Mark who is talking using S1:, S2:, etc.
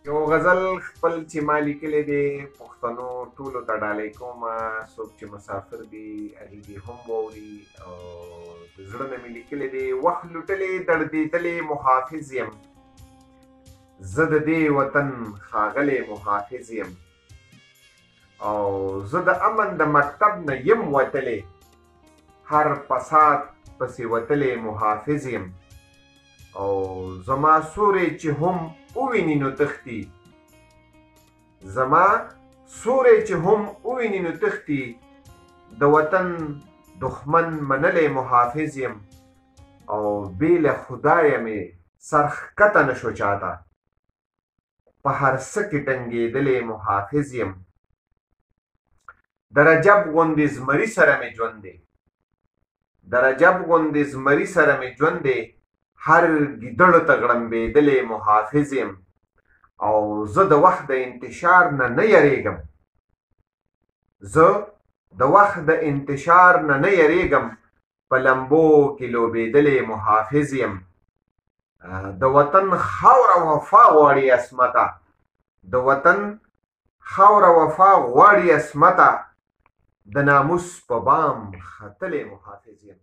S1: یو غزل خپل چې ما لیکلی دی پښتنو ټولو ته ډالۍ کومه څوک چې مسافر دي هغې دې هم واوري او د زړه نه مې لیکلی دی وخت لوټلی دړدېدلی محافظ یم زه د دې وطن ښاغلی محافظ یم او زه د امن د مکتب نه یم وتلی هر فساد پسې وتلی محافظ یم او زما سوری چې هم وویني نو تښتي زما سوری چې هم وویني نو تښتي د وطن دښمن منلی محافظ یم او بې له خدایه مې سر ښکته نه شو چاته په هر څه کې ټنګېدلی محافظ یم د رجب غوندې زمري سره مې ژوند دی د رجب غوندې زمري سره مې ژوند دی هر ګیدړو ته غړمبېدلی محافظ یم او زه د وخت د انتشار نه یریږم زه د وخت د انتشار نه یریږم په لمبو کې لوبېدلی محافظ یم د وطن خاوره وفا غواړي عصمته د وطن خاوره وفا غواړي عصمته د ناموس په بام ختلی محافظ یم